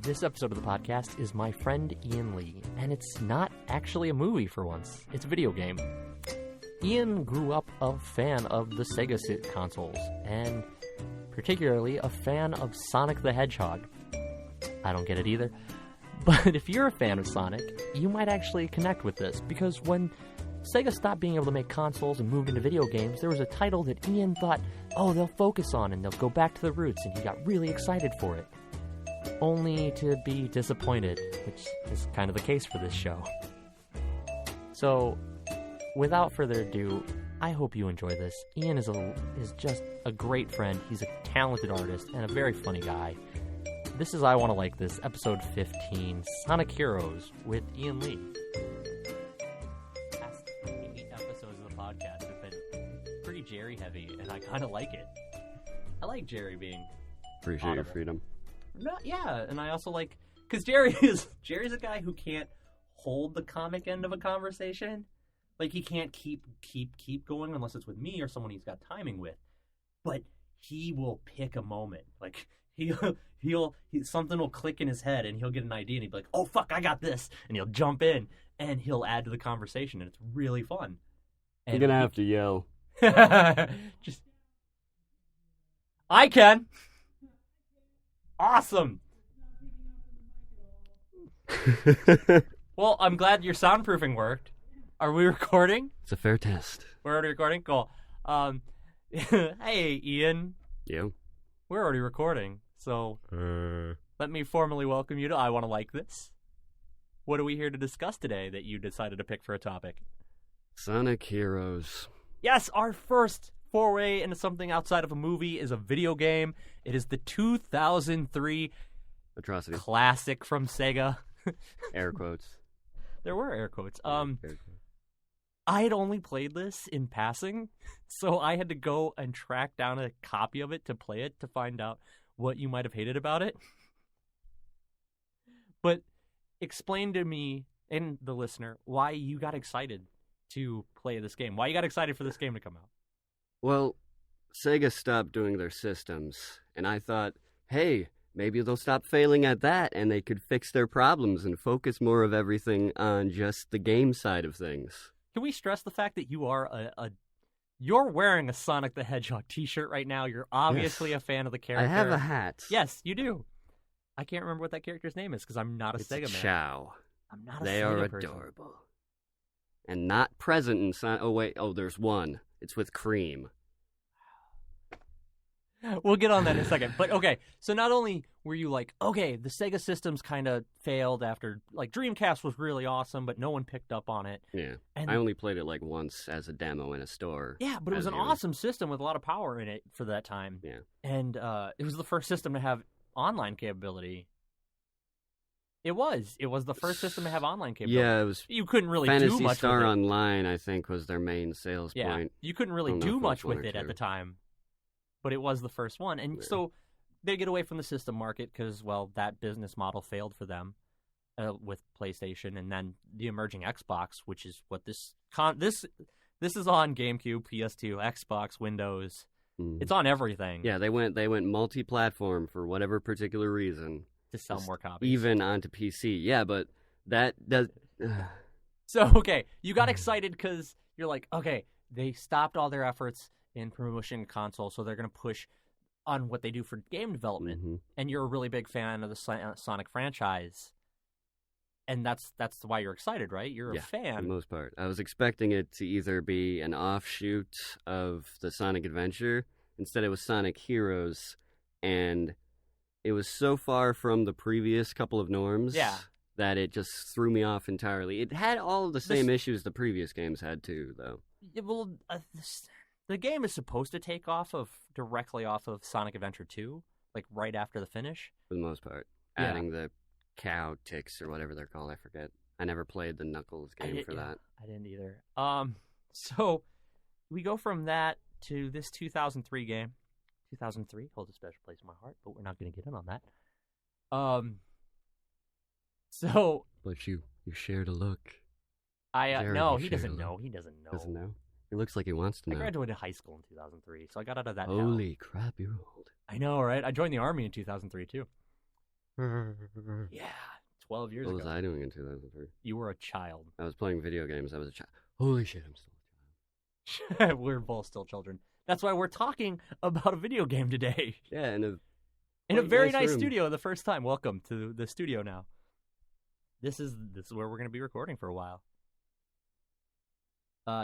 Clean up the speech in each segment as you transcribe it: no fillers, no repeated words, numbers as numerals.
This episode of the podcast is my friend Ian Lee, and it's not actually a movie for once. It's a video game. Ian grew up a fan of the Sega consoles, and particularly a fan of Sonic the Hedgehog. I don't get it either. But if you're a fan of Sonic, you might actually connect with this, because when Sega stopped being able to make consoles and moved into video games, there was a title that Ian thought, oh, they'll focus on and they'll go back to the roots, and he got really excited for it. Only to be disappointed, which is kind of the case for this show. So, without further ado, I hope you enjoy this. Ian is just a great friend. He's a talented artist and a very funny guy. This is I Want to Like This, episode 15, Sonic Heroes, with Ian Lee. The past 8 episodes of the podcast have been pretty Jerry heavy, and I kind of like it. I like Jerry being Appreciate audible. your freedom. Yeah, and I also like, because Jerry's a guy who can't hold the comic end of a conversation. Like, he can't keep going unless it's with me or someone he's got timing with. But he will pick a moment. Like, something will click in his head and he'll get an idea and he'll be like, oh fuck, I got this, and he'll jump in and he'll add to the conversation, and it's really fun. And You're gonna have to yell. Just, I can. Awesome. Well, I'm glad your soundproofing worked. Are we recording? It's a fair test. We're already recording? Cool. Hey, Ian. Yeah. We're already recording, so let me formally welcome you to I Want to Like This. What are we here to discuss today that you decided to pick for a topic? Sonic Heroes. Yes, our first foray into something outside of a movie is a video game. It is the 2003 Atrocity. classic from Sega. Air quotes. There were air quotes. Air quotes. I had only played this in passing, so I had to go and track down a copy of it to play it to find out what you might have hated about it. But explain to me and the listener why you got excited to play this game. Why you got excited for this game to come out. Well, Sega stopped doing their systems, and I thought, hey, maybe they'll stop failing at that and they could fix their problems and focus more of everything on just the game side of things. Can we stress the fact that you are you're wearing a Sonic the Hedgehog t-shirt right now? You're obviously a fan of the character. I have a hat. Yes, you do. I can't remember what that character's name is because I'm not a It's Sega a man. Chow. I'm not a They Sega are person. adorable. And not present in Sonic. Oh, there's one. It's with Cream. We'll get on that in a second. But okay, so not only were you like, okay, the Sega systems kind of failed after, like, Dreamcast was really awesome, but no one picked up on it. Yeah. And I only played it like once as a demo in a store. yeah, but it was an awesome system with a lot of power in it for that time. Yeah. And it was the first system to have online capability. It was the first system to have online capability. Yeah, it was. You couldn't really do Phantasy much Star with it. Online, I think, was their main sales Yeah, point. you couldn't really I don't know do if it much was one with or it at two. the time, but it was the first one. And Yeah. so they get away from the system market because, well, that business model failed for them with PlayStation, and then the emerging Xbox, which is what this is on GameCube, PS2, Xbox, Windows. Mhm. It's on everything. Yeah, they went multi-platform for whatever particular reason. To sell more copies. Even onto PC. Yeah, but that does. So, okay, you got excited because you're like, okay, they stopped all their efforts in promotion console, so they're going to push on what they do for game development. Mhm. And you're a really big fan of the Sonic franchise. And that's why you're excited, right? You're a For the fan. most part, I was expecting it to either be an offshoot of the Sonic Adventure. Instead, it was Sonic Heroes, and it was so far from the previous couple of norms that it just threw me off entirely. It had all of the same issues the previous games had too, though. Yeah, well, the game is supposed to take directly off of Sonic Adventure 2, like right after the finish. For the most part, Yeah. adding the cow ticks or whatever they're called, I forget. I never played the Knuckles game for that. I didn't either. So we go from that to this 2003 game. 2003 holds a special place in my heart, but we're not going to get in on that. So But you shared a look. no, Jared, he you doesn't shared a know. lot. He doesn't know. Doesn't know. He looks like he wants to I know. graduated high school in 2003, so I got out of that hell. Holy crap, you're old. I know, right? I joined the Army in 2003, too. Yeah, 12 years What ago. was I doing in 2003? You were a child. I was playing video games. I was a child. Holy shit, I'm still a child. We're both still children. That's why we're talking about a video game today. Yeah, and In a very nice nice room. studio the first time. Welcome to the studio now. This is where we're going to be recording for a while.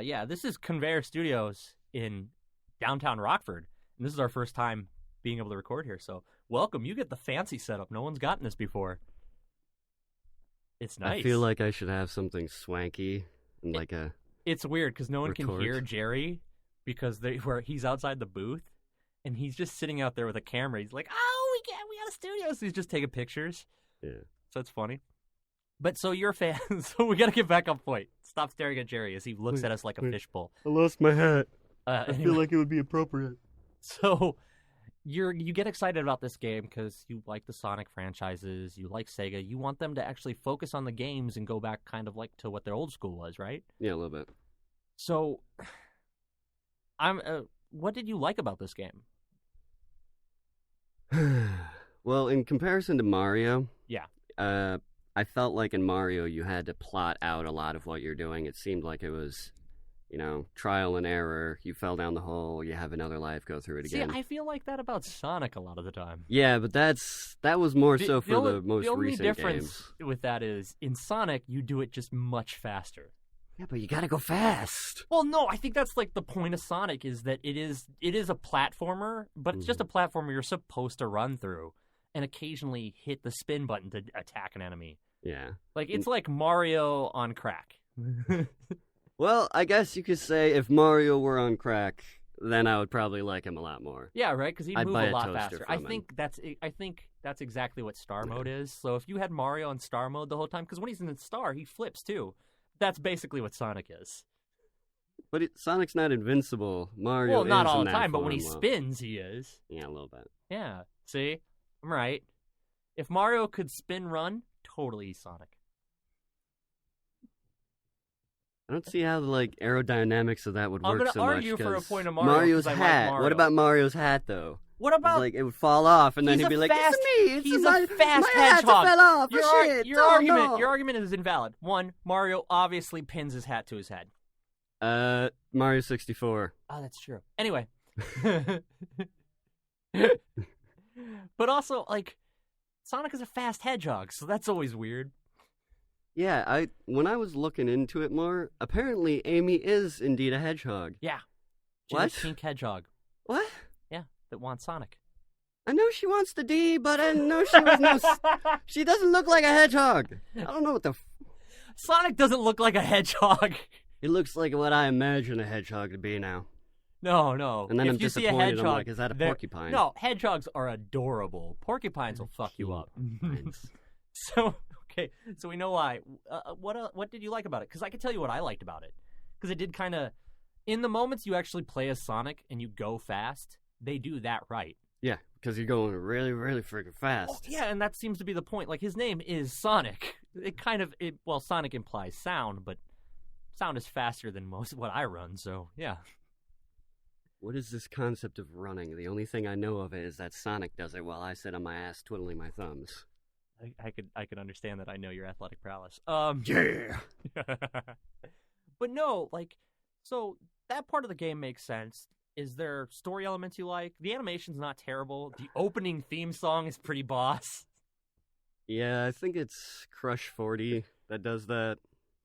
Yeah, this is Conveyor Studios in downtown Rockford. And this is our first time being able to record here. So welcome. You get the fancy setup. No one's gotten this before. It's nice. I feel like I should have something swanky and like a... It's weird because no one can retort. hear Jerry because he's outside the booth. And he's just sitting out there with a camera. He's like, oh, we got a studio. So he's just taking pictures. Yeah. So it's funny. But so you're a fan, so we got to get back on point. Stop staring at Jerry as he looks at us like a fishbowl. I lost my hat. Anyway, I feel like it would be appropriate. So you get excited about this game because you like the Sonic franchises, you like Sega. You want them to actually focus on the games and go back kind of like to what their old school was, right? Yeah, a little bit. So what did you like about this game? Well, in comparison to Mario, Yeah. I felt like in Mario you had to plot out a lot of what you're doing. It seemed like it was, trial and error. You fell down the hole, you have another life, go through it again. See, I feel like that about Sonic a lot of the time. Yeah, but that was more so for the most the only recent difference games. with that is in Sonic you do it just much faster. Yeah, but you gotta go fast. Well, no, I think that's like the point of Sonic is that it is a platformer, but it's just a platformer you're supposed to run through and occasionally hit the spin button to attack an enemy. Yeah. Like it's like Mario on crack. Well, I guess you could say if Mario were on crack, then I would probably like him a lot more. Yeah, right, because he'd I'd move buy a a lot toaster faster. from him. I think that's exactly what Star Mode is. So if you had Mario in Star Mode the whole time, because when he's in Star, he flips too. That's basically what Sonic is. But Sonic's not invincible. Mario Well, not is all in the that time, but when he form, well. spins, he is. Yeah, a little bit. Yeah, see? I'm right. If Mario could spin run, totally Sonic. I don't see how the aerodynamics of that would I'm work gonna so much. argue for a 'cause point of Mario, Mario's 'cause I like hat. Mario. What about Mario's hat though? What It's about... like it would fall off, and then He's he'd be a like, fast- "It's me! It's he's my, a fast my hat hedgehog. fell off! Your, Oh, shit! your Oh, argument, no. your argument is invalid. One, Mario obviously pins his hat to his head. Mario 64. Oh, that's true. Anyway. But also, Sonic is a fast hedgehog, so that's always weird. Yeah, when I was looking into it more, apparently Amy is indeed a hedgehog. Yeah. She's What? a pink hedgehog. What? Yeah, that wants Sonic. I know she wants the D, but I know she was no. She doesn't look like a hedgehog. I don't know what the. Sonic doesn't look like a hedgehog. It looks like what I imagine a hedgehog to be now. No. And then if I'm you see a disappointed. hedgehog, I'm like, is that a they're- porcupine? No, hedgehogs are adorable. Porcupines will fuck you up. So we know why. What did you like about it? Because I can tell you what I liked about it. Because it did kind of, in the moments you actually play as Sonic and you go fast, they do that right. Yeah, because you're going really, really freaking fast. Oh, yeah, and that seems to be the point. His name is Sonic. Well, Sonic implies sound, but sound is faster than most of what I run, so yeah. What is this concept of running? The only thing I know of it is that Sonic does it while I sit on my ass twiddling my thumbs. I could understand that. I know your athletic prowess. Yeah! But no, so that part of the game makes sense. Is there story elements you like? The animation's not terrible. The opening theme song is pretty boss. Yeah, I think it's Crush 40 that does that.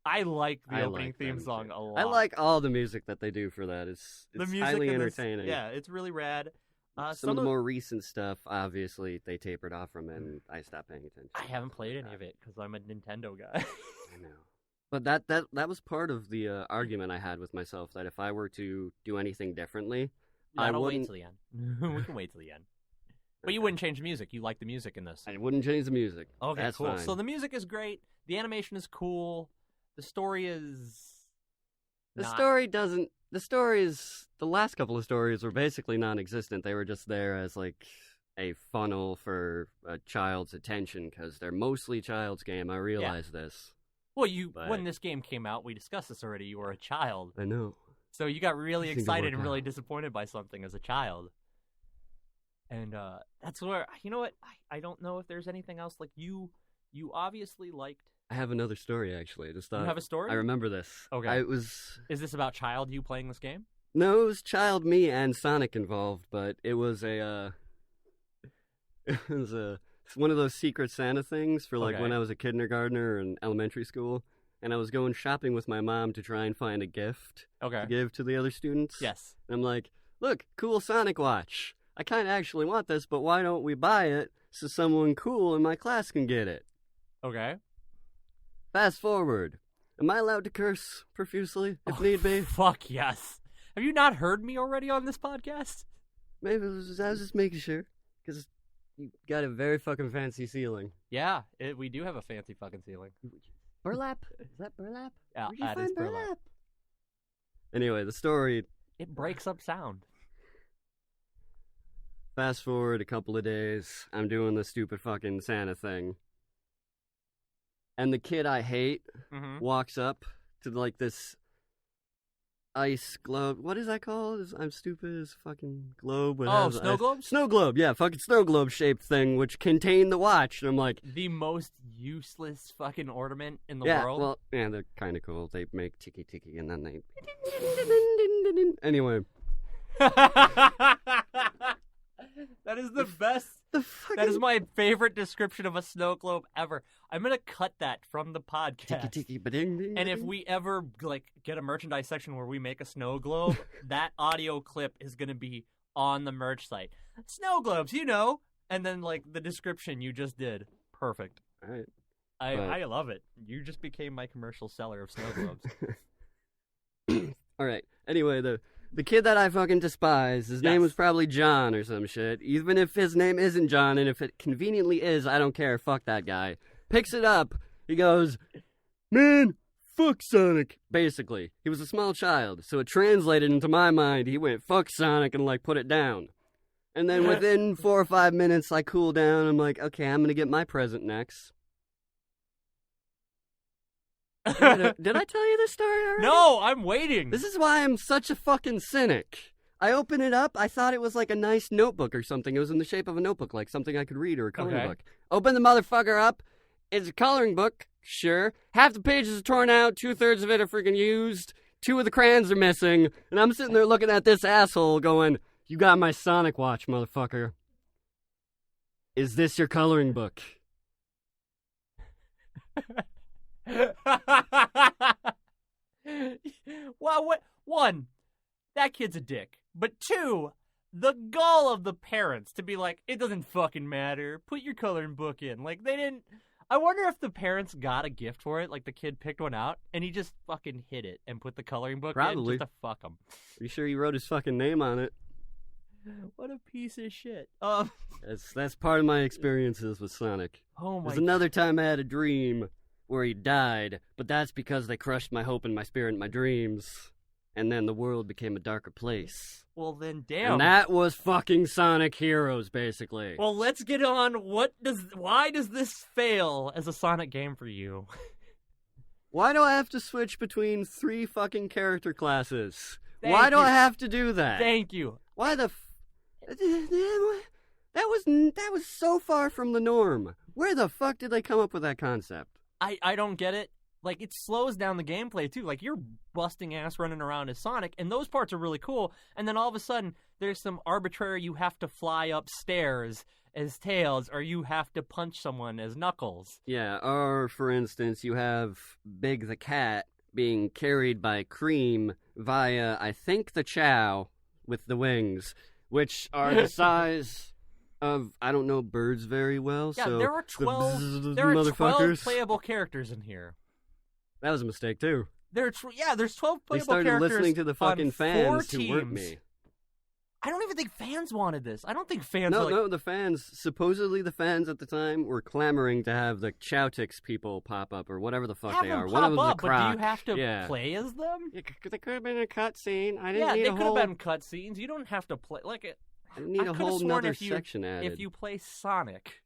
I like the I opening like theme them song too. a lot. I like all the music that they do for that. It's the music highly in this- entertaining. Yeah, it's really rad. Some of the more recent stuff, obviously, they tapered off from it, and I stopped paying attention. I haven't played any of it because I'm a Nintendo guy. I know. But that was part of the argument I had with myself, that if I were to do anything differently, I That'll wouldn't... wait till the end. We can wait till the end. But you wouldn't change the music. You like the music in this. I wouldn't change the music. Okay, That's cool. fine. So the music is great. The animation is cool. The story is... The not- story doesn't... The stories... The last couple of stories were basically non-existent. They were just there as, a funnel for a child's attention, because they're mostly child's game. I realize this. Well, But- when this game came out, we discussed this already. You were a child. I know. So you got really These things excited work and really out. disappointed by something as a child. And that's where, you know what, I don't know if there's anything else. Like, you obviously liked... I have another story, actually. Just thought, You have a story? I remember this. Okay. Is this about child you playing this game? No, it was child, me, and Sonic involved, but it was one of those Secret Santa things for, like, Okay. when I was a kindergartner in elementary school, and I was going shopping with my mom to try and find a gift Okay. to give to the other students. Yes. And I'm like, look, cool Sonic watch. I kind of actually want this, but why don't we buy it so someone cool in my class can get it? Okay. Fast forward. Am I allowed to curse profusely if need be? Fuck yes. Have you not heard me already on this podcast? Maybe I was just making sure, because you got a very fucking fancy ceiling. Yeah, we do have a fancy fucking ceiling. Burlap? Is that burlap? Yeah, Where'd you that find is burlap. Anyway, the story. It breaks up sound. Fast forward a couple of days, I'm doing the stupid fucking Santa thing. And the kid I hate walks up to, like, this ice globe. What is that called? I'm stupid as fucking globe. Snow globes? Snow globe, yeah, fucking snow globe shaped thing, which contained the watch. And I'm like, the most useless fucking ornament in the yeah, world. well, yeah, they're kind of cool. They make tiki tiki and then they. Anyway. That is the best. Fucking... That is my favorite description of a snow globe ever. I'm gonna cut that from the podcast. Tiki tiki ba-ding, ding, And if we ever get a merchandise section where we make a snow globe, that audio clip is gonna be on the merch site. Snow globes, you know. And then the description you just did, perfect. All right. I love it. You just became my commercial seller of snow globes. All right. Anyway, the kid that I fucking despise, his name was probably John or some shit. Even if his name isn't John, and if it conveniently is, I don't care. Fuck that guy. Picks it up. He goes, man, fuck Sonic. Basically, he was a small child, so it translated into my mind. He went, fuck Sonic, and, put it down. And then within 4 or 5 minutes, I cool down. I'm like, okay, I'm going to get my present next. Did I tell you this story already? No, I'm waiting. This is why I'm such a fucking cynic. I open it up. I thought it was like a nice notebook or something. It was in the shape of a notebook, like something I could read or a coloring book. Open the motherfucker up. It's a coloring book, sure. Half the pages are torn out. 2/3 of it are freaking used. 2 of the crayons are missing. And I'm sitting there looking at this asshole going, you got my Sonic watch, motherfucker. Is this your coloring book? Well, one, that kid's a dick. But 2, the gall of the parents to be like, it doesn't fucking matter. Put your coloring book in. They didn't. I wonder if the parents got a gift for it. The kid picked one out and he just fucking hid it and put the coloring book in just to fuck him. Are you sure he wrote his fucking name on it? What a piece of shit. That's part of my experiences with Sonic. Oh my. There's another time I had a dream where he died, but that's because they crushed my hope and my spirit and my dreams, and then the world became a darker place. Well then, damn. And that was fucking Sonic Heroes, basically. Well, let's get on. Why does this fail as a Sonic game for you? Why do I have to switch between 3 fucking character classes? Why do I have to do that? Thank you. Why the That was so far from the norm. Where the fuck did they come up with that concept? I don't get it. It slows down the gameplay, too. You're busting ass running around as Sonic, and those parts are really cool. And then all of a sudden, there's some arbitrary you have to fly upstairs as Tails, or you have to punch someone as Knuckles. Yeah, or, for instance, you have Big the Cat being carried by Cream via, I think, the Chow with the wings, which are the size of, I don't know birds very well. Yeah, so there are 12 motherfuckers. playable characters in here. That was a mistake, too. There's 12 playable characters. They started listening to the fucking fans who weren't me. I don't even think fans wanted this. I don't think fans No, the fans, supposedly the fans at the time were clamoring to have the Chowtix people pop up, or whatever the fuck they are. One of them's a croc. But do you have to play as them? Yeah, they could have been a cutscene. I didn't need they a could whole... have been cutscenes. You don't have to play it. I didn't need a whole nother section added. If you play Sonic,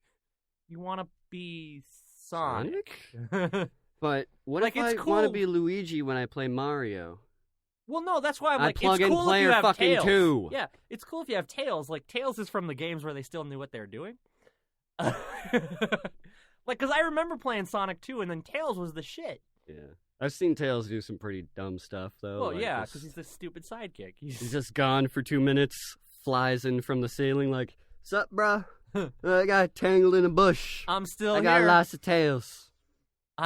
you want to be Sonic? But what if I want to be Luigi when I play Mario? Well, no, that's why I'm I like, plug it's in cool if player you have fucking Tails. 2. Yeah, it's cool if you have Tails. Like, Tails is from the games where they still knew what they were doing. Like, because I remember playing Sonic 2, and then Tails was the shit. Yeah. I've seen Tails do some pretty dumb stuff, though. Well, like yeah, because he's the stupid sidekick. He's just gone for 2 minutes, flies in from the ceiling like, "Sup, bruh? I got tangled in a bush. I'm still I here. got lots of tails."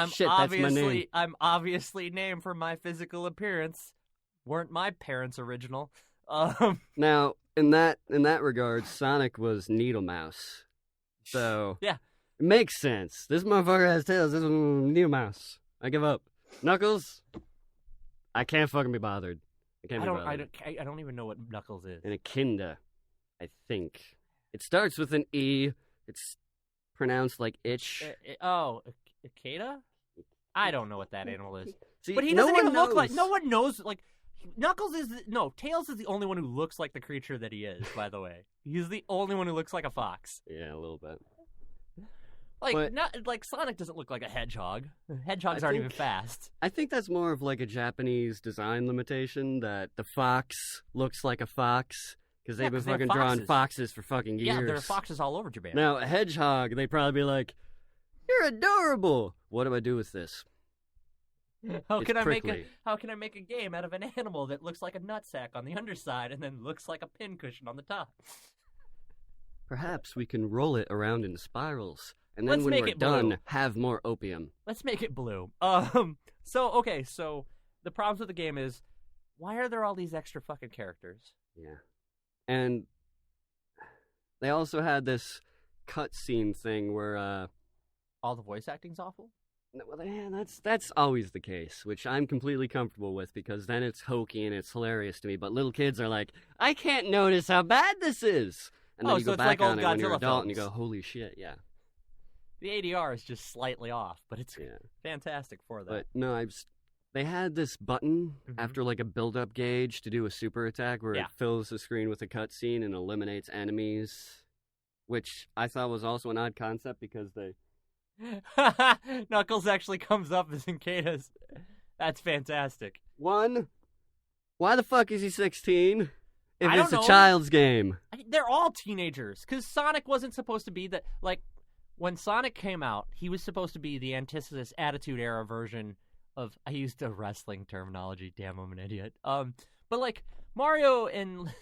Shit, that's my name. I'm obviously named for my physical appearance. Weren't my parents original? Now, in that regard, Sonic was Needle Mouse. So yeah, it makes sense. This motherfucker has tails. This one's Needle Mouse. I give up. Knuckles, I can't fucking be bothered. I don't even know what Knuckles is. An echidna, I think. It starts with an E. It's pronounced like itch. Echidna? I don't know what that animal is. See, but he doesn't even look like. No one knows. Like, Knuckles is Tails is the only one who looks like the creature that he is. By the way, he's the only one who looks like a fox. Yeah, a little bit. Like Sonic doesn't look like a hedgehog. Hedgehogs aren't even fast. I think that's more of like a Japanese design limitation that the fox looks like a fox because they've been fucking drawing foxes for fucking years. Yeah, there are foxes all over Japan. Now a hedgehog, they'd probably be like, "You're adorable. What do I do with this?" How can I make a game out of an animal that looks like a nutsack on the underside and then looks like a pincushion on the top? Perhaps we can roll it around in spirals, and then when we're done, have more opium. Let's make it blue. So the problems with the game is, why are there all these extra fucking characters? Yeah. And they also had this cutscene thing where all the voice acting's awful? Well, yeah, that's always the case, which I'm completely comfortable with because then it's hokey and it's hilarious to me. But little kids are like, "I can't notice how bad this is," and then you go back on it when you're an adult and you go, "Holy shit, yeah." The ADR is just slightly off, but it's fantastic for that. But no, they had this button after like a build-up gauge to do a super attack where it fills the screen with a cutscene and eliminates enemies, which I thought was also an odd concept because they. Knuckles actually comes up as Cicadas. That's fantastic. One, why the fuck is he 16 if it's a know. child's game? They're all teenagers, because Sonic wasn't supposed to be that. Like, when Sonic came out, he was supposed to be the antithesis Attitude Era version of. I used a wrestling terminology. Damn, I'm an idiot. But like Mario and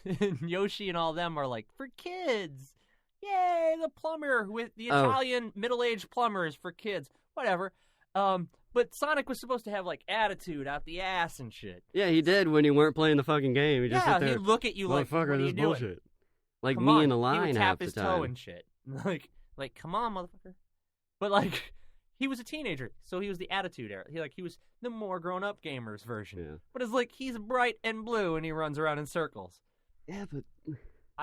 Yoshi and all them are like for kids. Yay, the plumber with the Italian middle-aged plumbers for kids. Whatever. But Sonic was supposed to have, like, attitude out the ass and shit. Yeah, he did when you weren't playing the fucking game. He just sit there, he'd look at you like, what are you doing? Bullshit. Like come me on. In a line he would tap his toe time. And shit. Like, come on, motherfucker. But, like, he was a teenager, so he was the attitude era. He was the more grown-up gamers version. Yeah. But it's like, he's bright and blue, and he runs around in circles. Yeah, but...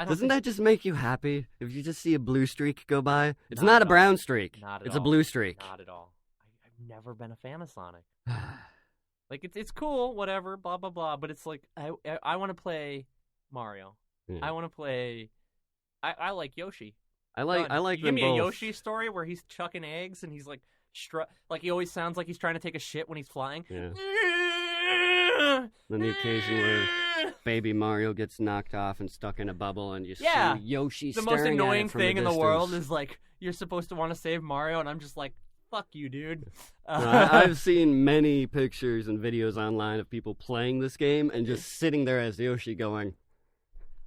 Doesn't that just make you happy if you just see a blue streak go by? It's not a brown streak. It's a blue streak. Not at all. I've never been a fan of Sonic. Like it's cool, whatever, blah blah blah. But it's like I want to play Mario. Yeah. I want to play. I like Yoshi. I like them Give me both. A Yoshi story where he's chucking eggs and he's like like he always sounds like he's trying to take a shit when he's flying. Yeah. Then the occasion where Baby Mario gets knocked off and stuck in a bubble, and you see Yoshi the staring most annoying at it from thing a in the distance. world is like you're supposed to want to save Mario, and I'm just like, fuck you, dude. I've seen many pictures and videos online of people playing this game and just sitting there as Yoshi going.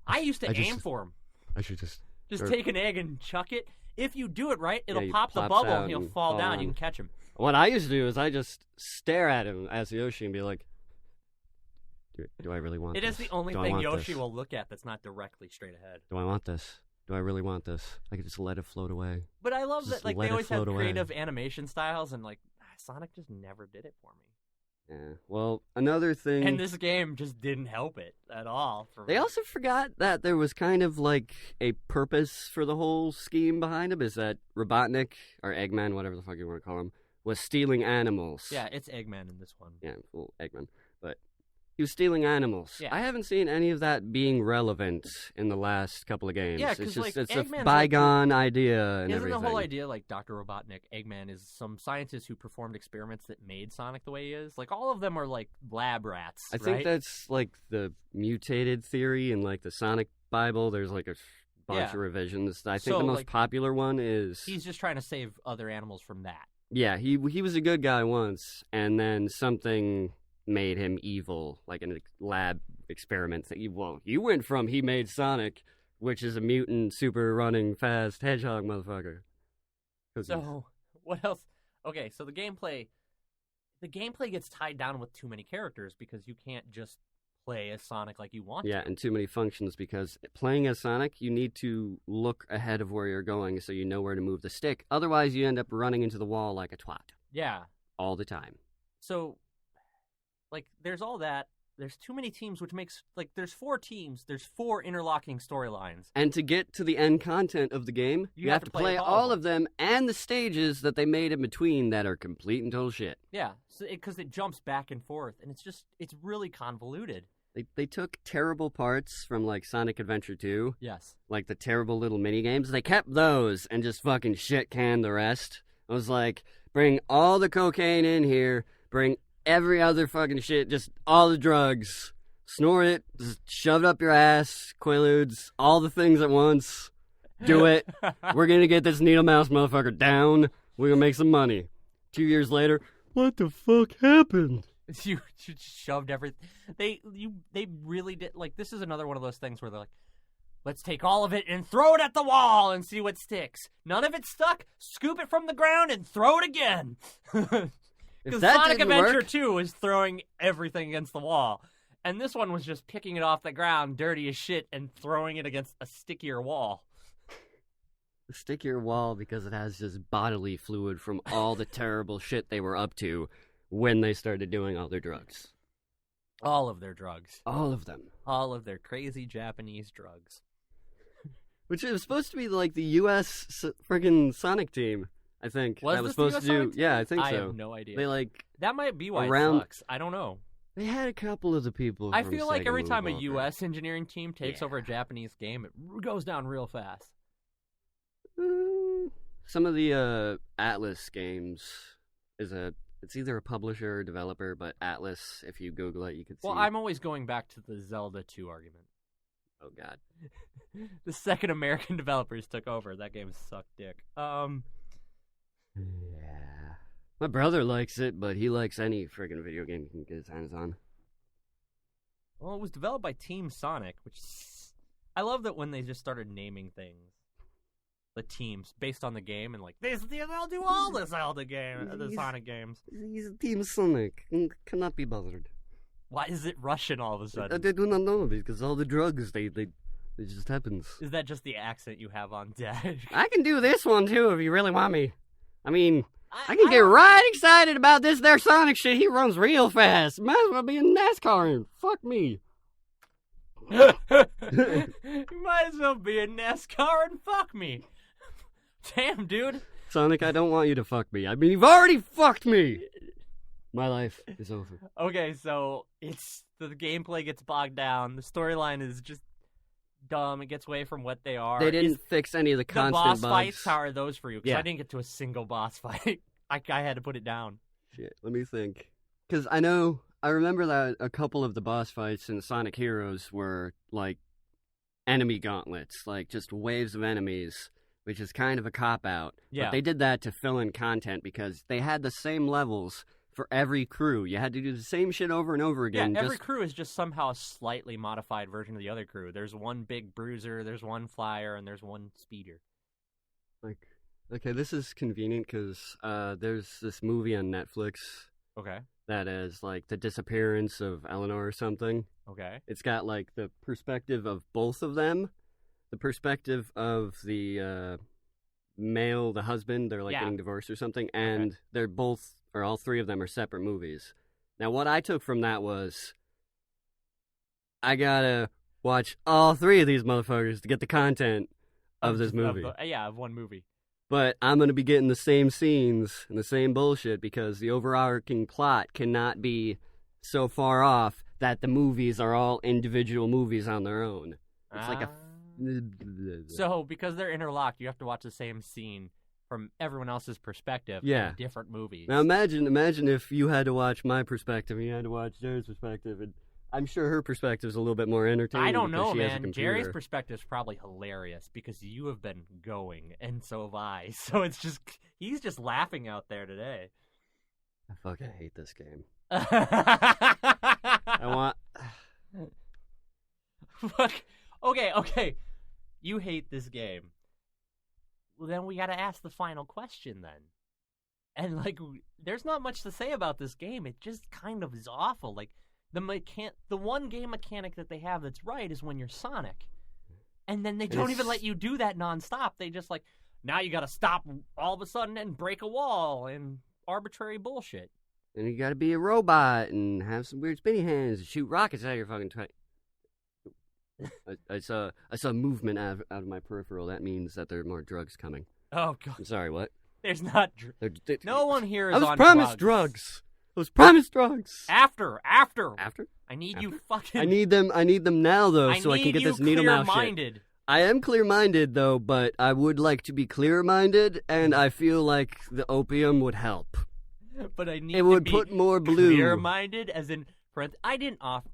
I used to aim for him. I should just take an egg and chuck it. If you do it right, it'll pop the bubble and he'll fall down. You can catch him. What I used to do is I just stare at him as Yoshi and be like, do I really want this? It is the only thing Yoshi will look at that's not directly straight ahead. Do I want this? Do I really want this? I could just let it float away. But I love that, like, they always have creative animation styles, and, like, Sonic just never did it for me. Yeah. Well, another thing... And this game just didn't help it at all for me. They also forgot that there was kind of, like, a purpose for the whole scheme behind him, is that Robotnik, or Eggman, whatever the fuck you want to call him, was stealing animals. Yeah, it's Eggman in this one. Yeah, well, Eggman. But He was stealing animals. Yeah. I haven't seen any of that being relevant in the last couple of games. Yeah, it's 'cause, just like, it's a Eggman's bygone idea and Isn't everything. the whole idea, like, Dr. Robotnik, Eggman, is some scientist who performed experiments that made Sonic the way he is? Like, all of them are, like, lab rats, I think right? that's like the mutated theory in like the Sonic Bible. There's like a bunch of revisions. I think So, the most like, popular one is He's just trying to save other animals from that. yeah. He was a good guy once, and then something made him evil, like in a lab experiment. That you went from he made Sonic, which is a mutant, super running fast hedgehog motherfucker. So, what else? Okay, so the gameplay gets tied down with too many characters because you can't just play as Sonic like you want yeah, to. and too many functions because playing as Sonic, you need to look ahead of where you're going so you know where to move the stick. Otherwise, you end up running into the wall like a twat Yeah. all the time. So, like, there's all that. There's too many teams, which makes, like, there's 4 teams. There's 4 interlocking storylines. And to get to the end content of the game, you have to play all of them and the stages that they made in between that are complete and total shit. Yeah, because it jumps back and forth, and it's really convoluted. They took terrible parts from, like, Sonic Adventure 2, Yes. like the terrible little minigames. They kept those and just fucking shit-canned the rest. I was like, bring all the cocaine in here, bring every other fucking shit, just all the drugs. Snort it, just shove it up your ass, Quaaludes, all the things at once. Do it. We're gonna get this needle mouse motherfucker down. We're gonna make some money. 2 years later, what the fuck happened? You shoved everything. They really did. Like, this is another one of those things where they're like, let's take all of it and throw it at the wall and see what sticks. None of it stuck. Scoop it from the ground and throw it again. Because Sonic Adventure 2 is throwing everything against the wall. And this one was just picking it off the ground, dirty as shit, and throwing it against a stickier wall. A stickier wall because it has just bodily fluid from all the terrible shit they were up to when they started doing all their drugs. All of their drugs. All of them. All of their crazy Japanese drugs. Which is supposed to be like the U.S. friggin' Sonic team, I think. Was that was this supposed the to US do. Sonic team? Yeah, I think so. I have no idea. They like that might be why around- it sucks. I don't know. they had a couple of the people. I from feel like Sega every move time a over. U.S. engineering team takes Yeah. over a Japanese game, it goes down real fast. Some of the Atlas games it's either a publisher or developer, but Atlas, if you Google it, you could see. Well, I'm always going back to the Zelda 2 argument. Oh God. The second American developers took over. That game sucked dick. Yeah. My brother likes it, but he likes any friggin' video game he can get his hands on. Well, it was developed by Team Sonic, which I love that when they just started naming things, the teams based on the game, and like they'll do all the Zelda game, the Sonic games. He's a Team Sonic. Cannot be bothered. Why is it Russian all of a sudden? They do not know because all the drugs, it just happens. Is that just the accent you have on deck? I can do this one too if you really want me. I mean, I can get right excited about this there Sonic shit. He runs real fast. Might as well be in NASCAR. Fuck me. You might as well be in NASCAR and fuck me. Damn, dude. Sonic, I don't want you to fuck me. I mean, you've already fucked me. My life is over. Okay, so the gameplay gets bogged down. The storyline is just dumb. It gets away from what they are. They didn't fix any of the constant boss bugs. fights. How are those for you? Because Yeah. I didn't get to a single boss fight. I had to put it down. Shit, let me think. Because I remember that a couple of the boss fights in Sonic Heroes were like enemy gauntlets, like just waves of enemies, which is kind of a cop-out. Yeah. But they did that to fill in content because they had the same levels for every crew. You had to do the same shit over and over again. Yeah, every crew is just somehow a slightly modified version of the other crew. There's one big bruiser, there's one flyer, and there's one speeder. Like, okay, this is convenient because there's this movie on Netflix Okay. that is like the disappearance of Eleanor or something. Okay. It's got like the perspective of both of them, the perspective of the male, the husband, they're like getting divorced or something, and they're both, or all three of them are separate movies. Now, what I took from that was, I gotta watch all three of these motherfuckers to get the content of this movie. Of one movie. But I'm going to be getting the same scenes and the same bullshit because the overarching plot cannot be so far off that the movies are all individual movies on their own. It's like a... So, because they're interlocked, you have to watch the same scene from everyone else's perspective in different movies. Now imagine if you had to watch my perspective and you had to watch Jerry's perspective, and I'm sure her perspective is a little bit more entertaining. I don't know, man. Jerry's perspective is probably hilarious because you have been going, and so have I. So it's just, he's just laughing out there today. I fucking hate this game. I want... Fuck. Okay. You hate this game. Well, then we gotta ask the final question then. And, like, there's not much to say about this game. It just kind of is awful. Like, the one game mechanic that they have that's right is when you're Sonic. And then they don't even let you do that nonstop. They just, like, now you gotta stop all of a sudden and break a wall and arbitrary bullshit. And you gotta be a robot and have some weird spinny hands and shoot rockets out of your fucking... I saw movement out of my peripheral. That means that there are more drugs coming. Oh, God. I'm sorry, what? There's not... No one here is on drugs. I was promised drugs. I was promised drugs. After. After? I need you fucking... I need them now, though, so I can get this needle mouth shit. I am clear-minded, though, but I would like to be clear-minded, and I feel like the opium would help. But I need it would put more blue. Clear-minded, as in... I didn't offer...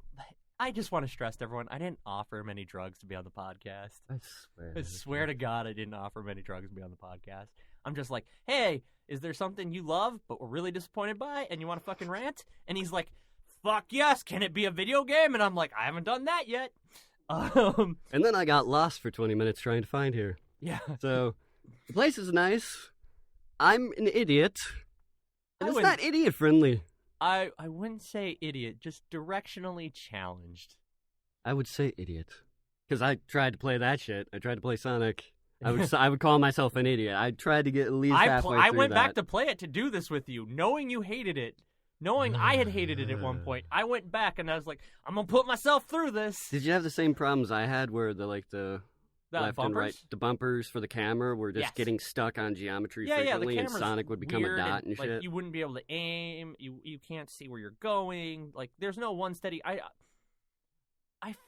I just want to stress to everyone, I didn't offer him any drugs to be on the podcast. I swear to God I didn't offer him any drugs to be on the podcast. I'm just like, hey, is there something you love but we're really disappointed by and you want to fucking rant? And he's like, fuck yes, can it be a video game? And I'm like, I haven't done that yet. And then I got lost for 20 minutes trying to find here. Yeah. So, the place is nice. I'm an idiot. And it's not idiot-friendly. I wouldn't say idiot, just directionally challenged. I would say idiot. Because I tried to play that shit. I tried to play Sonic. I would call myself an idiot. I tried to get at least halfway through I went back to play it to do this with you, knowing you hated it. Knowing I had hated it at one point. I went back and I was like, I'm going to put myself through this. Did you have the same problems I had where the left bumpers? and right, the bumpers for the camera were just getting stuck on geometry frequently, and Sonic would become a dot and shit. Like, you wouldn't be able to aim. You can't see where you're going. Like, there's no one steady. I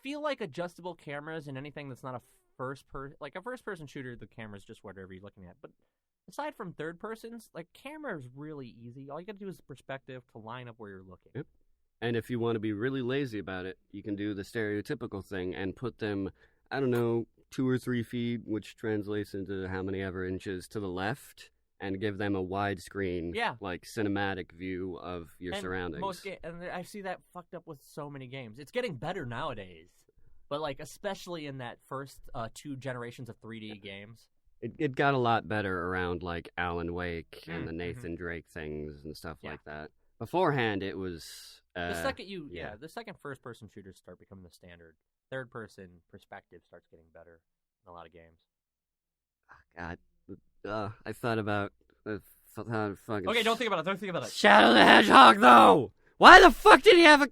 feel like adjustable cameras and anything that's not a first-person shooter, the camera's just whatever you're looking at. But aside from third persons, like, camera is really easy. All you got to do is perspective to line up where you're looking. Yep. And if you want to be really lazy about it, you can do the stereotypical thing and put them, I don't know, 2 or 3 feet, which translates into how many ever inches to the left, and give them a widescreen, like cinematic view of your surroundings. And I see that fucked up with so many games. It's getting better nowadays, but like especially in that first 2 generations of 3D games. It got a lot better around like Alan Wake and the Nathan Drake things and stuff like that. Beforehand, it was the second first-person shooters start becoming the standard. Third-person perspective starts getting better in a lot of games. Oh, God, I thought about fucking. Okay, don't think about it. Shadow the Hedgehog, though. Why the fuck did he have a?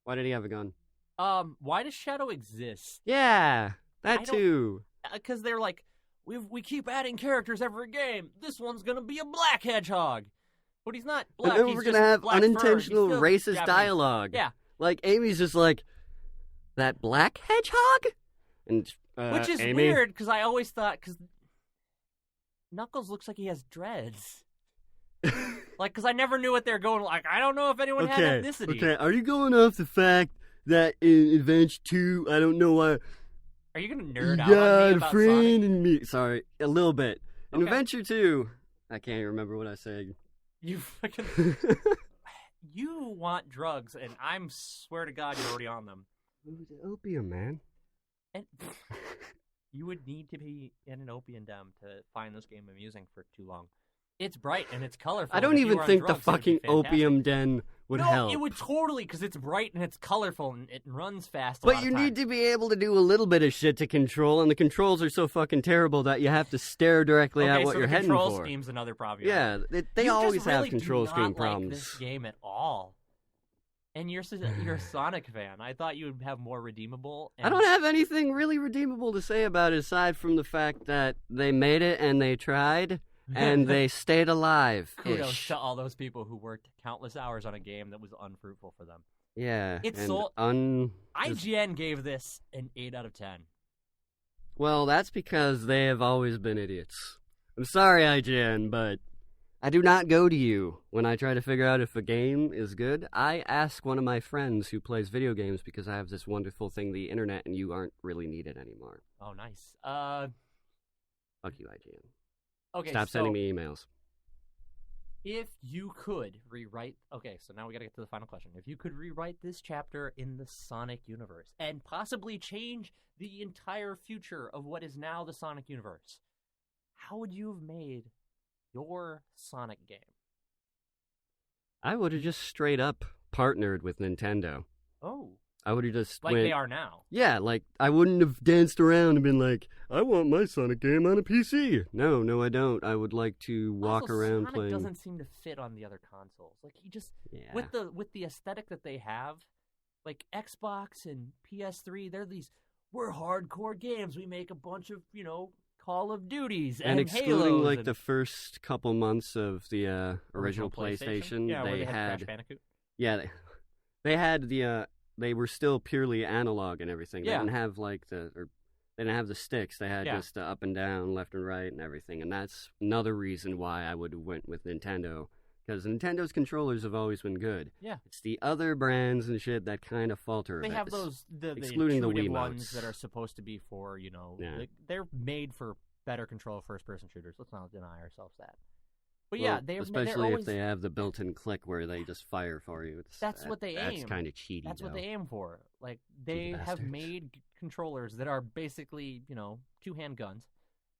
Why did he have a gun? Why does Shadow exist? Yeah, that too. Because they're like, we keep adding characters every game. This one's gonna be a black hedgehog, but he's not black. And then we're gonna have unintentional racist Japanese dialogue. Yeah, like Amy's just like that black hedgehog, and which is Amy... weird because I always thought because Knuckles looks like he has dreads. Like, because I never knew what they're going. Like, I don't know if anyone had ethnicity. Okay, are you going off the fact that in Adventure 2, I don't know why... Are you going to nerd out on me about Sonic? And me. Sorry, a little bit. In Adventure 2, I can't even remember what I said. You fucking... You want drugs, and I swear to God you're already on them. It was opium, man. And you would need to be in an opium den to find this game amusing for too long. It's bright and it's colorful. I don't even think the fucking opium den would help. No, it would totally, because it's bright and it's colorful and it runs fast. But you need to be able to do a little bit of shit to control, and the controls are so fucking terrible that you have to stare directly at what you're heading for. Okay, so the control scheme's another problem. Yeah, they always have control scheme problems. You just really do not like this game at all. And you're a Sonic fan. I thought you would have more redeemable. I don't have anything really redeemable to say about it aside from the fact that they made it and they tried. And they stayed alive. Kudos to all those people who worked countless hours on a game that was unfruitful for them. Yeah. It's and so... just- IGN gave this an 8 out of 10. Well, that's because they have always been idiots. I'm sorry, IGN, but I do not go to you when I try to figure out if a game is good. I ask one of my friends who plays video games because I have this wonderful thing, the internet, and you aren't really needed anymore. Oh, nice. Fuck you, IGN. Okay, Stop sending me emails. If you could rewrite... Okay, so now we gotta get to the final question. If you could rewrite this chapter in the Sonic universe and possibly change the entire future of what is now the Sonic universe, how would you have made your Sonic game? I would have just straight up partnered with Nintendo. Oh. I would have just Like they are now. Yeah, like, I wouldn't have danced around and been like, I want my Sonic game on a PC. No, I don't. I would like to walk also, around Sonic playing... doesn't seem to fit on the other consoles. Like, he just... Yeah. With the aesthetic that they have, like, Xbox and PS3, they're these... We're hardcore games. We make a bunch of, Call of Duties and excluding, Halos like, and... the first couple months of the original PlayStation, yeah, they where they had had... Crash Bandicoot. Yeah, they had they were still purely analog and everything. They Yeah. didn't have they didn't have the sticks. They had just up and down, left and right, and everything. And that's another reason why I would have went with Nintendo, because Nintendo's controllers have always been good. Yeah, it's the other brands and shit that kind of falter. They a bit. have those excluding the intuitive Wiimotes ones that are supposed to be for they're made for better control of first-person shooters. Let's not deny ourselves that. But well, they're especially always... if they have the built-in click where they just fire for you. That's what they aim. That's kind of cheaty. That's what though. they aim for. Like they have made controllers that are basically two-hand guns,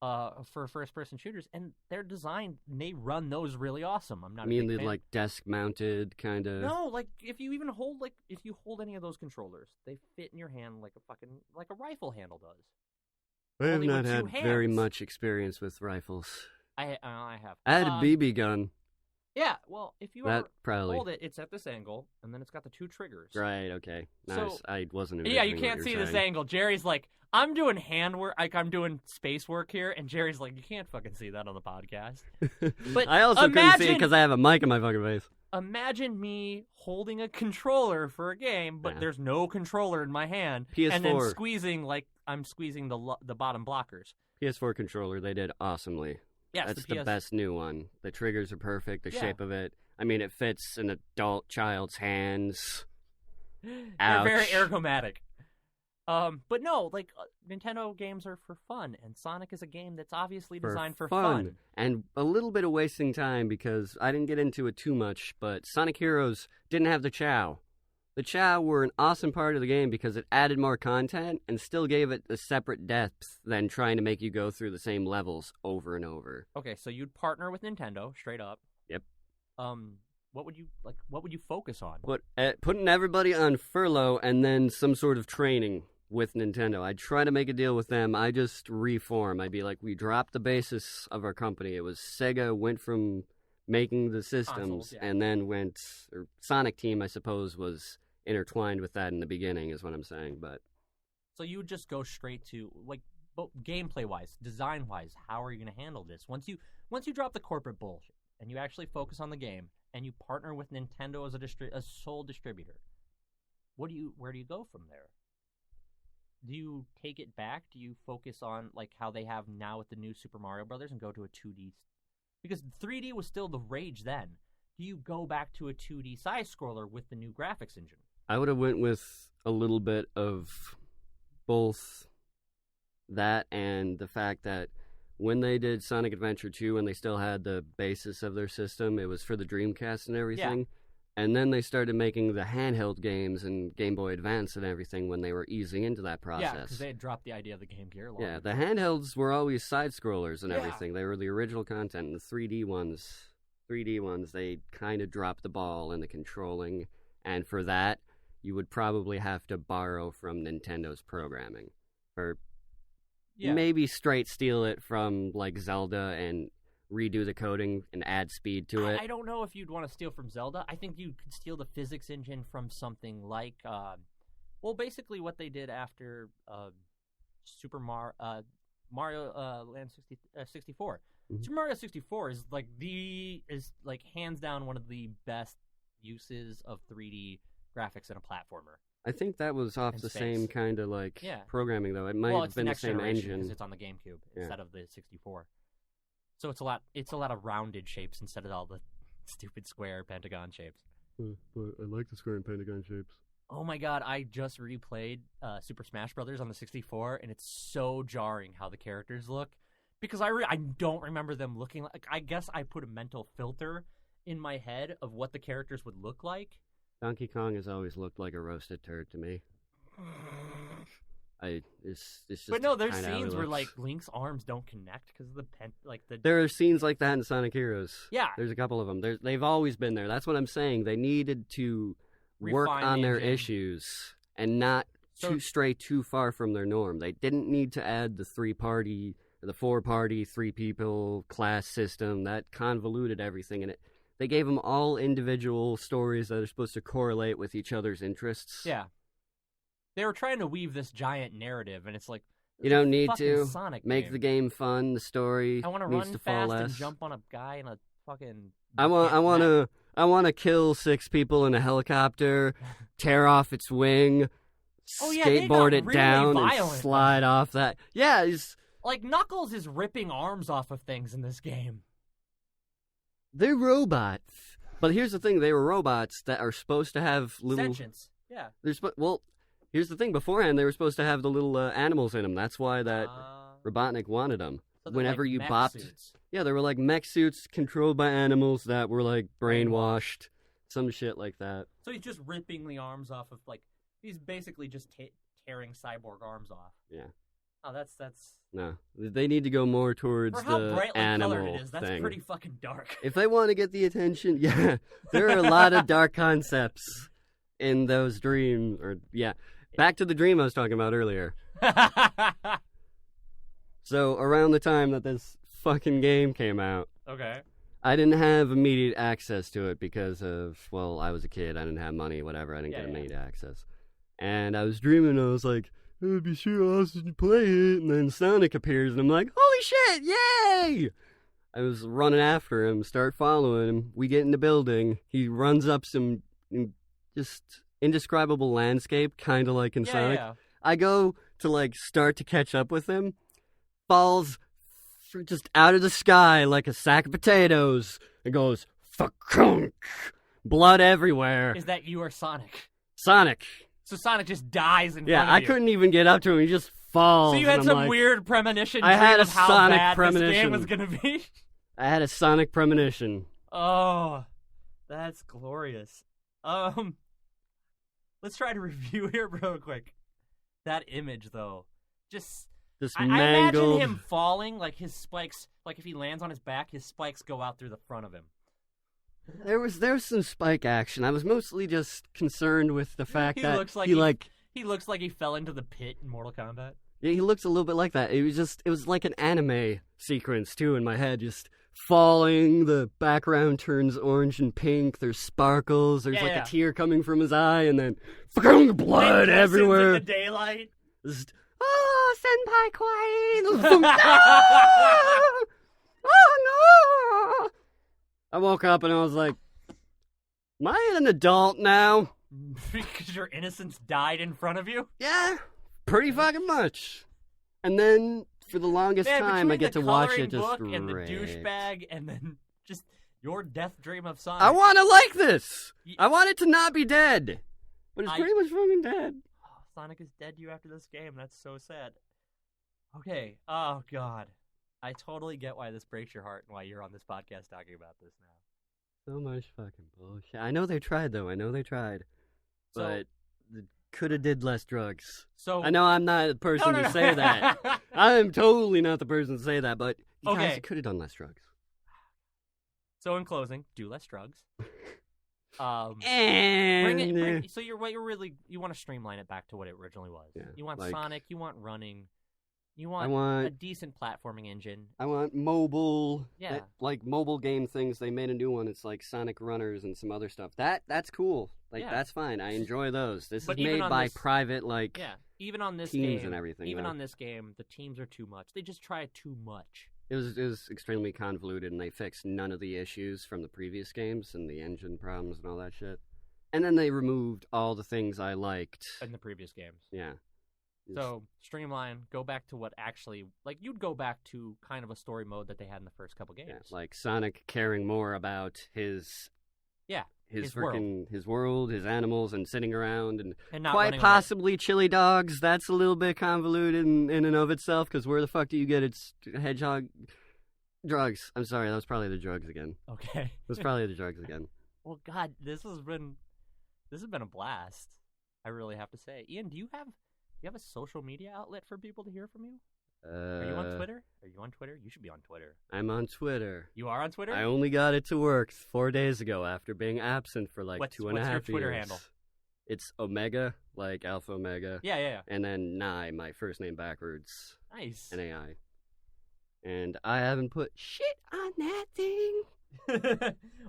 for first-person shooters, and they're designed. They run those really awesome. I'm not. I mean, the like desk-mounted kind of. No, like if you hold any of those controllers, they fit in your hand like a rifle handle does. I have Only not with had two hands. very much experience with rifles. I have. I had a BB gun. Yeah, well, if you hold it, it's at this angle, and then it's got the two triggers. Right, okay. Nice. So, I wasn't Yeah, you can't see this angle. Jerry's like, I'm doing hand work, like I'm doing space work here, and Jerry's like, you can't fucking see that on the podcast. But I also couldn't see it because I have a mic in my fucking face. Imagine me holding a controller for a game, but there's no controller in my hand, PS4. and then squeezing like I'm squeezing the bottom blockers. PS4 controller, they did awesomely. Yes, that's the best new one. The triggers are perfect. The shape of it. I mean, it fits an adult child's hands. They're very ergomatic. But no, like Nintendo games are for fun, and Sonic is a game that's obviously designed for fun. And a little bit of wasting time because I didn't get into it too much, but Sonic Heroes didn't have the Chow. The Chow were an awesome part of the game because it added more content and still gave it a separate depth than trying to make you go through the same levels over and over. Okay, so you'd partner with Nintendo, straight up. Yep. What would you focus on? Putting everybody on furlough and then some sort of training with Nintendo. I'd try to make a deal with them. I just reform. I'd be like, we dropped the basis of our company. It was Sega went from making the systems and then Sonic Team, I suppose, was intertwined with that in the beginning is what I'm saying. But so you would just go straight to gameplay wise, design wise, how are you going to handle this once you drop the corporate bullshit and you actually focus on the game and you partner with Nintendo as a sole distributor? Where do you go from there? Do you take it back? Do you focus on like how they have now with the new Super Mario Brothers and go to a 2D? Because 3D was still the rage then. Do you go back to a 2D side scroller with the new graphics engine? I would have went with a little bit of both that and the fact that when they did Sonic Adventure 2 and they still had the basis of their system, it was for the Dreamcast and everything. Yeah. And then they started making the handheld games and Game Boy Advance and everything when they were easing into that process. Yeah, because they had dropped the idea of the Game Gear. Yeah, the handhelds were always side-scrollers and everything. They were the original content. And the 3D ones, they kind of dropped the ball in the controlling. And for that, you would probably have to borrow from Nintendo's programming. Or maybe straight steal it from, like, Zelda and redo the coding and add speed to it. I don't know if you'd want to steal from Zelda. I think you could steal the physics engine from something like, basically what they did after Super Mario Land 64. Mm-hmm. Super Mario 64 is like hands down one of the best uses of 3D graphics in a platformer. I think that was off In the space. same kind of like Yeah. programming though. It might Well, have it's been the the next same generation because engine. it's on the GameCube Yeah. instead of the 64. So it's a lot of rounded shapes instead of all the stupid square pentagon shapes. But I like the square and pentagon shapes. Oh my god, I just replayed Super Smash Brothers on the 64, and it's so jarring how the characters look. Because I don't remember them looking like... I guess I put a mental filter in my head of what the characters would look like. Donkey Kong has always looked like a roasted turd to me. It's just. But no, there's kinda how he scenes where looks. like Link's arms don't connect because of the There are scenes like that in Sonic Heroes. Yeah. There's a couple of them. They've always been there. That's what I'm saying. They needed to work Refine on the their engine. issues and not stray too far from their norm. They didn't need to add the 3-party, the 4-party, 3 people class system that convoluted everything in it. They gave them all individual stories that are supposed to correlate with each other's interests. Yeah. They were trying to weave this giant narrative, and it's like... You don't need fucking to Sonic make game. the game fun. The story I want to needs run to fall fast and less. jump on a guy in a fucking... I want to kill 6 people in a helicopter, tear off its wing, Oh, yeah, they skateboard got it really down, and violent. slide off that. Yeah, Like, Knuckles is ripping arms off of things in this game. they're robots. But here's the thing: they were robots that are supposed to have little. Sentience. Yeah. Well, here's the thing: beforehand, they were supposed to have the little animals in them. That's why that Robotnik wanted them. So they're Whenever like you mech bopped, suits. yeah, they were like mech suits controlled by animals that were like brainwashed, some shit like that. So he's just ripping the arms off of, like, he's basically just tearing cyborg arms off. Yeah. Oh, that's... No, they need to go more towards For how the brightly animal colored it is, that's thing. pretty fucking dark. If they want to get the attention, yeah, there are a lot of dark concepts in those dreams. Or yeah, back to the dream I was talking about earlier. So around the time that this fucking game came out, Okay. I didn't have immediate access to it because of, well, I was a kid, I didn't have money, whatever, I didn't get immediate access. And I was dreaming, I was like, it'd be sure awesome to play it, and then Sonic appears, and I'm like, holy shit, yay! I was running after him, start following him, we get in the building, he runs up some just indescribable landscape, kind of like in Sonic. Yeah. I go to, like, start to catch up with him, falls just out of the sky like a sack of potatoes, and goes, fuck, blood everywhere. Is that you or Sonic? Sonic. So Sonic just dies in front Yeah, of I you. couldn't even get up to him. He just falls. So you had and I'm some like, weird premonition I dream had a of how Sonic bad this game premonition. was going to be? I had a Sonic premonition. Oh, that's glorious. Let's try to review here real quick. That image, thoh. I mangled. imagine him falling, like his spikes, like if he lands on his back, his spikes go out through the front of him. There was some spike action. I was mostly just concerned with the fact that looks like he looks like he fell into the pit in Mortal Kombat. Yeah, he looks a little bit like that. It was like an anime sequence too in my head, just falling. The background turns orange and pink. There's sparkles. There's a tear coming from his eye, and then blood everywhere. In the daylight. Just, oh, senpai Queen! Oh, no! I woke up and I was like, am I an adult now? Because your innocence died in front of you? Yeah, pretty fucking much. And then, for the longest time, I get to watch it just book and the douchebag, and then just your death dream of Sonic. I want to like this! I want it to not be dead! But it's pretty much fucking dead. Oh, Sonic is dead to you after this game. That's so sad. Okay. Oh, God. I totally get why this breaks your heart and why you're on this podcast talking about this now. So much fucking bullshit. I know they tried, though. I know they tried. But could have did less drugs. So I know I'm not the person to say that. I'm totally not the person to say that, but you guys could have done less drugs. So in closing, do less drugs. And so you want to streamline it back to what it originally was. Yeah, You want like, Sonic, you want running, you want a decent platforming engine. I want mobile. Yeah. Like mobile game things. They made a new one. It's like Sonic Runners and some other stuff. That's cool. Like that's fine. I enjoy those. This is made by private even on this teams game and everything. Even on this game, the teams are too much. They just try too much. It was extremely convoluted, and they fixed none of the issues from the previous games and the engine problems and all that shit. And then they removed all the things I liked. in the previous games. Yeah. So, streamline, go back to what actually, like, you'd go back to kind of a story mode that they had in the first couple games. Yeah, like Sonic caring more about his his world, his animals, and sitting around, and not quite running possibly chili dogs. That's a little bit convoluted in and of itself, because where the fuck do you get its hedgehog drugs? I'm sorry, that was probably the drugs again. Okay. It was probably the drugs again. Well, God, this has been a blast. I really have to say. Ian, do you have a social media outlet for people to hear from you? Are you on Twitter? You should be on Twitter. I'm on Twitter. You are on Twitter? I only got it to work 4 days ago after being absent for like 2.5 years. What's your Twitter handle? It's Omega, like Alpha Omega. Yeah. And then Nye, my first name backwards. Nice. N-A-I. And I haven't put shit on that thing.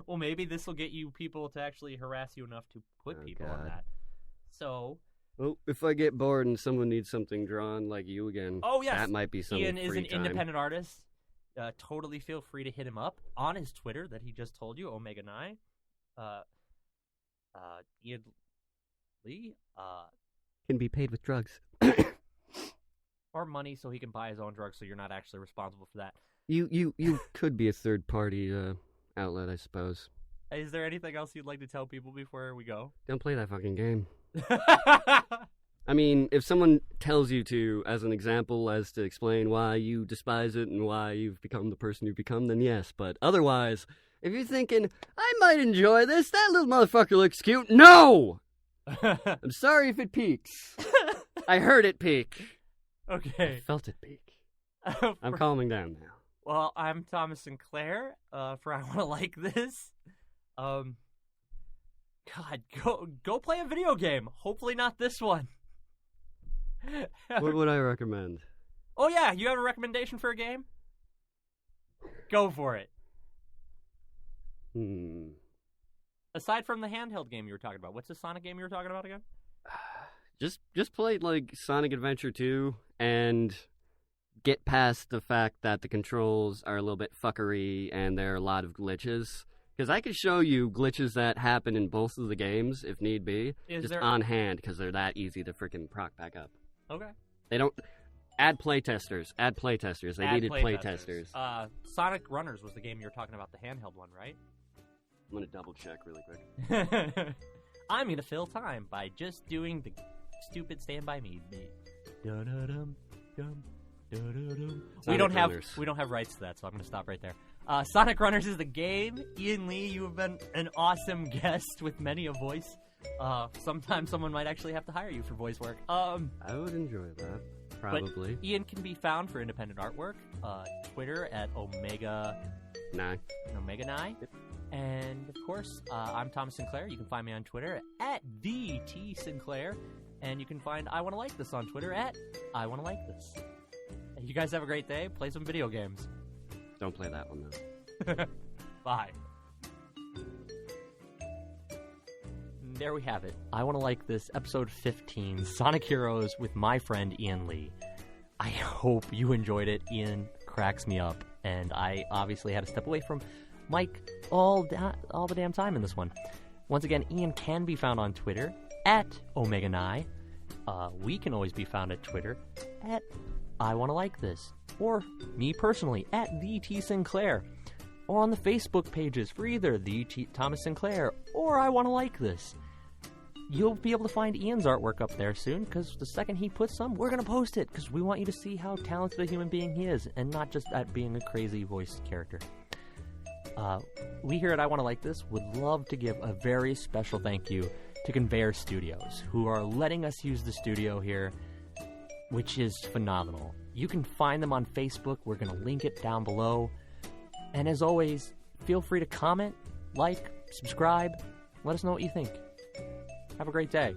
Well, maybe this will get you people to actually harass you enough to put people on that. So... Well, if I get bored and someone needs something drawn like you again, that might be something. Ian is an time. independent artist. Totally feel free to hit him up on his Twitter that he just told you, Omega 9. Ian Lee can be paid with drugs. Or money so he can buy his own drugs so you're not actually responsible for that. You could be a third-party outlet, I suppose. Is there anything else you'd like to tell people before we go? Don't play that fucking game. I mean, if someone tells you to, as an example, as to explain why you despise it and why you've become the person you've become, then yes. But otherwise, if you're thinking, I might enjoy this, that little motherfucker looks cute, no! I'm sorry if it peaks. I heard it peak. Okay. I felt it peak. I'm calming down now. Well, I'm Thomas Sinclair for I Want to Like This. God, go play a video game. Hopefully not this one. What would I recommend? Oh yeah, you have a recommendation for a game? Go for it. Aside from the handheld game you were talking about, what's the Sonic game you were talking about again? Just play like Sonic Adventure 2 and get past the fact that the controls are a little bit fuckery and there are a lot of glitches. Because I could show you glitches that happen in both of the games, if need be, on hand, because they're that easy to freaking proc back up. Okay. They don't... Add playtesters. They needed playtesters. Sonic Runners was the game you were talking about, the handheld one, right? I'm going to double check really quick. I'm going to fill time by just doing the stupid Stand By Me beat. We don't have rights to that, so I'm going to stop right there. Sonic Runners is the game. Ian Lee, you have been an awesome guest with many a voice. Sometimes someone might actually have to hire you for voice work. I would enjoy that, probably. But Ian can be found for independent artwork. Twitter at Omega 9. Yep. And of course, I'm Thomas Sinclair. You can find me on Twitter at the T Sinclair, and you can find I Want to Like This on Twitter at I Want to Like This. You guys have a great day. Play some video games. Don't play that one, though. Bye. There we have it. I Want to Like This, episode 15, Sonic Heroes with my friend Ian Lee. I hope you enjoyed it. Ian cracks me up, and I obviously had to step away from Mike all the damn time in this one. Once again, Ian can be found on Twitter at Omega 9. We can always be found at Twitter at I Want to Like This, or me personally at the T Sinclair, or on the Facebook pages for either the Thomas Sinclair or I Want to Like This. You'll be able to find Ian's artwork up there soon, because the second he puts some, we're going to post it, because we want you to see how talented a human being he is, and not just at being a crazy voiced character. We here at I Want to Like This would love to give a very special thank you to Conveyor Studios, who are letting us use the studio here, which is phenomenal. You can find them on Facebook. We're going to link it down below. And as always, feel free to comment, like, subscribe. Let us know what you think. Have a great day.